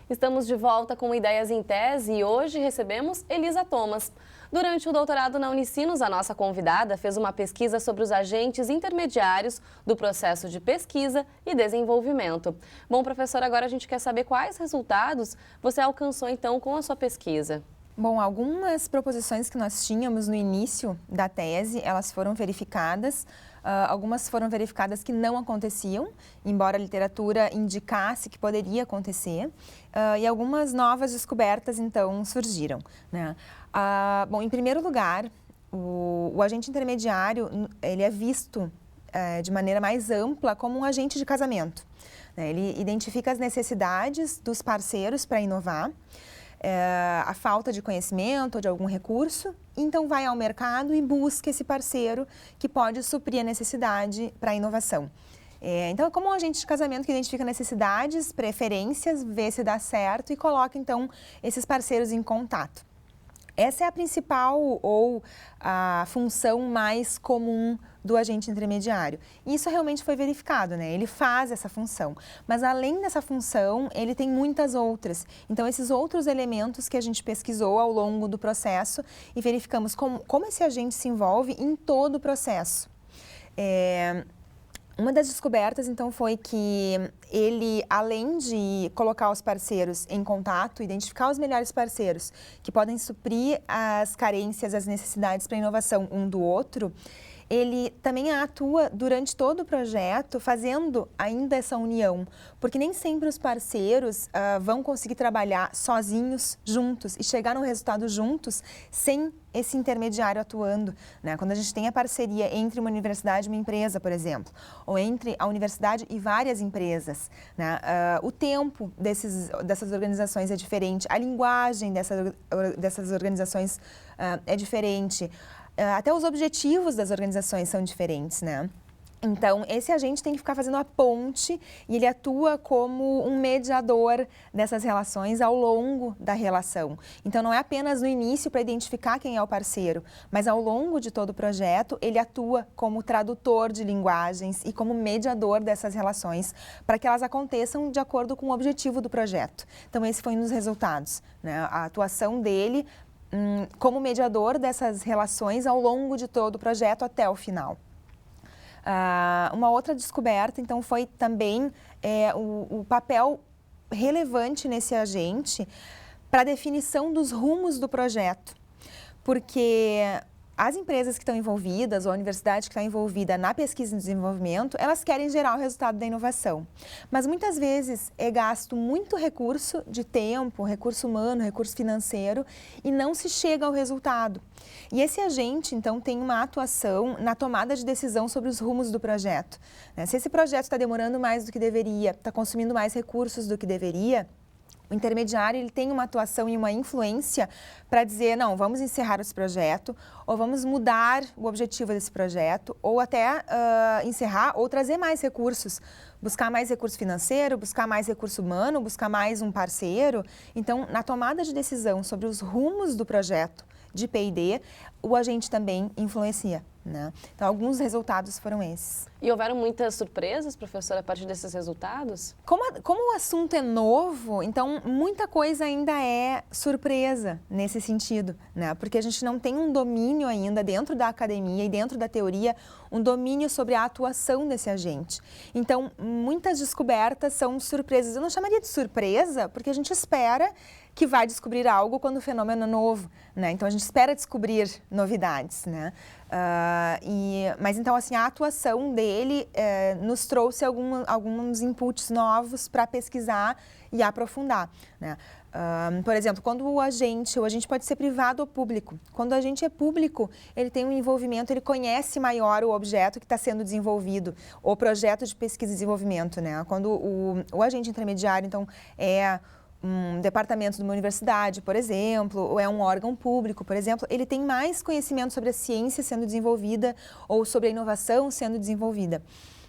Estamos de volta com Ideias em Tese e hoje recebemos Elisa Thomas. Durante o doutorado na Unicinos, a nossa convidada fez uma pesquisa sobre os agentes intermediários do processo de pesquisa e desenvolvimento. Bom, professora, agora a gente quer saber quais resultados você alcançou então com a sua pesquisa. Bom, algumas proposições que nós tínhamos no início da tese, elas foram verificadas. Algumas foram verificadas que não aconteciam, embora a literatura indicasse que poderia acontecer. E algumas novas descobertas, então, surgiram, né? Bom, em primeiro lugar, o agente intermediário, ele é visto de maneira mais ampla como um agente de casamento, né? Ele identifica as necessidades dos parceiros para inovar, a falta de conhecimento ou de algum recurso, então vai ao mercado e busca esse parceiro que pode suprir a necessidade para a inovação. Então, é como um agente de casamento que identifica necessidades, preferências, vê se dá certo e coloca, então, esses parceiros em contato. Essa é a principal ou a função mais comum do agente intermediário. E isso realmente foi verificado, né? Ele faz essa função. Mas além dessa função, ele tem muitas outras. Então, esses outros elementos que a gente pesquisou ao longo do processo e verificamos como esse agente se envolve em todo o processo. Uma das descobertas, então, foi que ele, além de colocar os parceiros em contato, identificar os melhores parceiros que podem suprir as carências, as necessidades para a inovação um do outro, ele também atua durante todo o projeto fazendo ainda essa união, porque nem sempre os parceiros vão conseguir trabalhar sozinhos, juntos, e chegar no resultado juntos sem esse intermediário atuando, né? Quando a gente tem a parceria entre uma universidade e uma empresa, por exemplo, ou entre a universidade e várias empresas, né? O tempo dessas organizações é diferente, a linguagem dessas organizações é diferente. Até os objetivos das organizações são diferentes, né? Então, esse agente tem que ficar fazendo a ponte e ele atua como um mediador dessas relações ao longo da relação. Então, não é apenas no início para identificar quem é o parceiro, mas ao longo de todo o projeto, ele atua como tradutor de linguagens e como mediador dessas relações para que elas aconteçam de acordo com o objetivo do projeto. Então, esse foi um dos resultados, né? A atuação dele como mediador dessas relações ao longo de todo o projeto até o final. Uma outra descoberta, então, foi também o papel relevante nesse agente para a definição dos rumos do projeto, porque as empresas que estão envolvidas, ou a universidade que está envolvida na pesquisa e desenvolvimento, elas querem gerar o resultado da inovação. Mas muitas vezes é gasto muito recurso de tempo, recurso humano, recurso financeiro, e não se chega ao resultado. E esse agente, então, tem uma atuação na tomada de decisão sobre os rumos do projeto, né? Se esse projeto está demorando mais do que deveria, está consumindo mais recursos do que deveria, o intermediário ele tem uma atuação e uma influência para dizer, não, vamos encerrar esse projeto, ou vamos mudar o objetivo desse projeto, ou até encerrar ou trazer mais recursos, buscar mais recurso financeiro, buscar mais recurso humano, buscar mais um parceiro. Então, na tomada de decisão sobre os rumos do projeto de P&D, o agente também influencia, né? Então, alguns resultados foram esses. E houveram muitas surpresas, professora, a partir desses resultados? Como o assunto é novo, então muita coisa ainda é surpresa nesse sentido, né? Porque a gente não tem um domínio ainda dentro da academia e dentro da teoria, um domínio sobre a atuação desse agente. Então, muitas descobertas são surpresas. Eu não chamaria de surpresa, porque a gente espera que vai descobrir algo quando o fenômeno é novo, né? Então, a gente espera descobrir novidades, né? Mas então, assim, a atuação dele nos trouxe alguns inputs novos para pesquisar e aprofundar, né? Por exemplo, quando o agente pode ser privado ou público. Quando o agente é público, ele tem um envolvimento, ele conhece maior o objeto que está sendo desenvolvido, o projeto de pesquisa e desenvolvimento, né? Quando o agente intermediário, então, é um departamento de uma universidade, por exemplo, ou é um órgão público, por exemplo, ele tem mais conhecimento sobre a ciência sendo desenvolvida ou sobre a inovação sendo desenvolvida.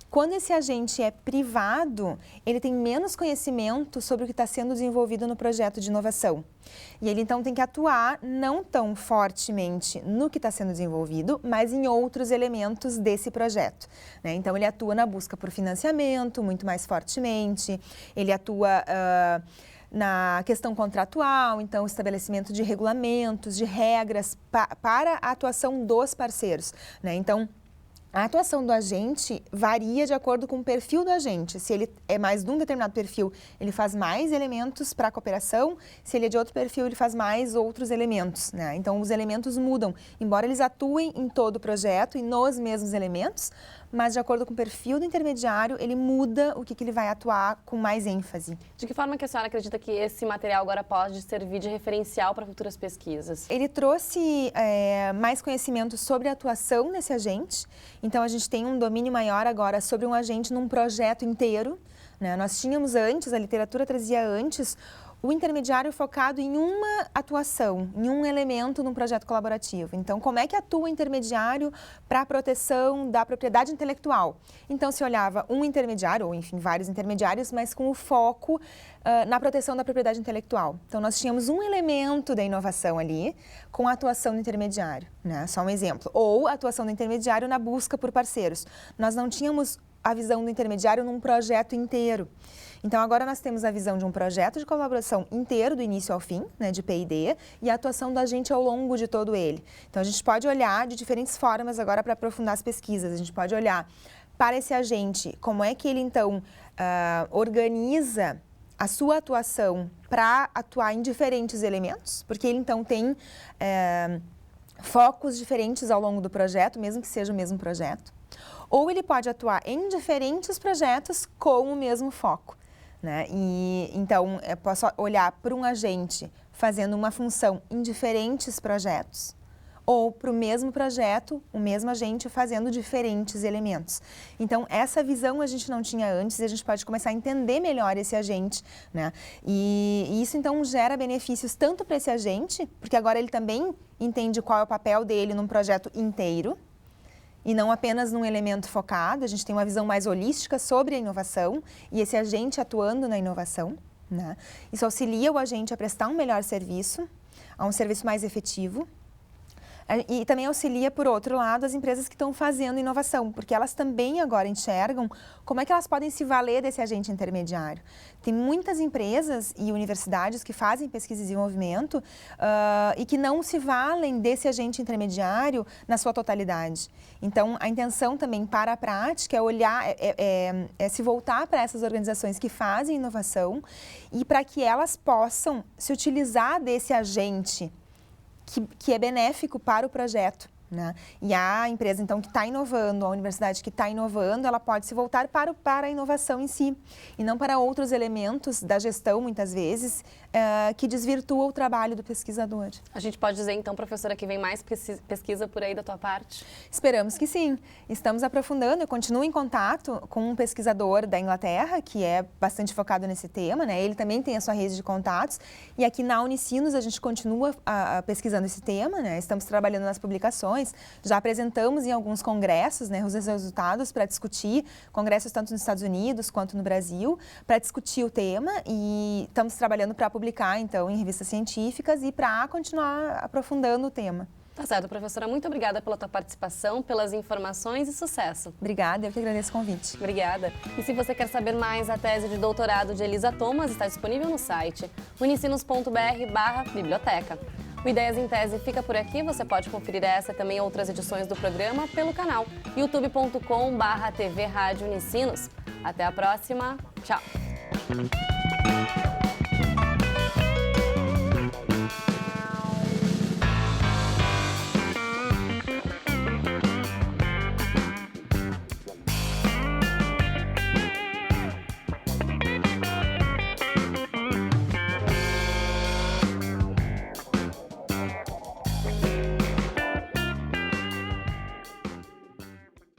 Quando esse agente é privado, ele tem menos conhecimento sobre o que está sendo desenvolvido no projeto de inovação. E ele, então, tem que atuar não tão fortemente no que está sendo desenvolvido, mas em outros elementos desse projeto, né? Então, ele atua na busca por financiamento muito mais fortemente, ele atua na questão contratual, então estabelecimento de regulamentos, de regras para a atuação dos parceiros, né? Então, a atuação do agente varia de acordo com o perfil do agente. Se ele é mais de um determinado perfil, ele faz mais elementos para a cooperação. Se ele é de outro perfil, ele faz mais outros elementos, né? Então, os elementos mudam. Embora eles atuem em todo o projeto e nos mesmos elementos, mas de acordo com o perfil do intermediário, ele muda o que ele vai atuar com mais ênfase. De que forma que a senhora acredita que esse material agora pode servir de referencial para futuras pesquisas? Ele trouxe mais conhecimento sobre a atuação desse agente. Então, a gente tem um domínio maior agora sobre um agente num projeto inteiro, né? Nós tínhamos antes, a literatura trazia antes, o intermediário focado em uma atuação, em um elemento num projeto colaborativo. Então, como é que atua o intermediário para a proteção da propriedade intelectual? Então, se olhava um intermediário, ou enfim, vários intermediários, mas com o foco na proteção da propriedade intelectual. Então, nós tínhamos um elemento da inovação ali com a atuação do intermediário, né? Só um exemplo. Ou a atuação do intermediário na busca por parceiros. Nós não tínhamos a visão do intermediário num projeto inteiro. Então, agora nós temos a visão de um projeto de colaboração inteiro, do início ao fim, né, de P&D, e a atuação da gente ao longo de todo ele. Então, a gente pode olhar de diferentes formas agora para aprofundar as pesquisas. A gente pode olhar para esse agente, como é que ele, então, organiza a sua atuação para atuar em diferentes elementos, porque ele, então, tem focos diferentes ao longo do projeto, mesmo que seja o mesmo projeto. Ou ele pode atuar em diferentes projetos com o mesmo foco, né? E, então, eu posso olhar para um agente fazendo uma função em diferentes projetos, ou para o mesmo projeto, o mesmo agente fazendo diferentes elementos. Então, essa visão a gente não tinha antes e a gente pode começar a entender melhor esse agente, né? E isso, então, gera benefícios tanto para esse agente, porque agora ele também entende qual é o papel dele num projeto inteiro, e não apenas num elemento focado. A gente tem uma visão mais holística sobre a inovação e esse agente atuando na inovação, né? Isso auxilia o agente a prestar um melhor serviço, a um serviço mais efetivo. E também auxilia, por outro lado, as empresas que estão fazendo inovação, porque elas também agora enxergam como é que elas podem se valer desse agente intermediário. Tem muitas empresas e universidades que fazem pesquisa e desenvolvimento e que não se valem desse agente intermediário na sua totalidade. Então, a intenção também para a prática é olhar, é se voltar para essas organizações que fazem inovação e para que elas possam se utilizar desse agente que é benéfico para o projeto, né? E a empresa, então, que está inovando, a universidade que está inovando, ela pode se voltar para a inovação em si e não para outros elementos da gestão, muitas vezes, que desvirtuam o trabalho do pesquisador. A gente pode dizer, então, professora, que vem mais pesquisa por aí da tua parte? Esperamos que sim. Estamos aprofundando. Eu continuo em contato com um pesquisador da Inglaterra, que é bastante focado nesse tema, né? Ele também tem a sua rede de contatos. E aqui na Unicinos a gente continua pesquisando esse tema, né? Estamos trabalhando nas publicações. Já apresentamos em alguns congressos, né, os resultados para discutir, congressos tanto nos Estados Unidos quanto no Brasil, para discutir o tema e estamos trabalhando para publicar, então, em revistas científicas e para continuar aprofundando o tema. Tá certo, professora. Muito obrigada pela tua participação, pelas informações e sucesso. Obrigada, eu que agradeço o convite. Obrigada. E se você quer saber mais, a tese de doutorado de Elisa Thomas está disponível no site unicinos.br/biblioteca. O Ideias em Tese fica por aqui. Você pode conferir essa e também outras edições do programa pelo canal youtube.com/TV Rádio Unicinos. Até a próxima. Tchau.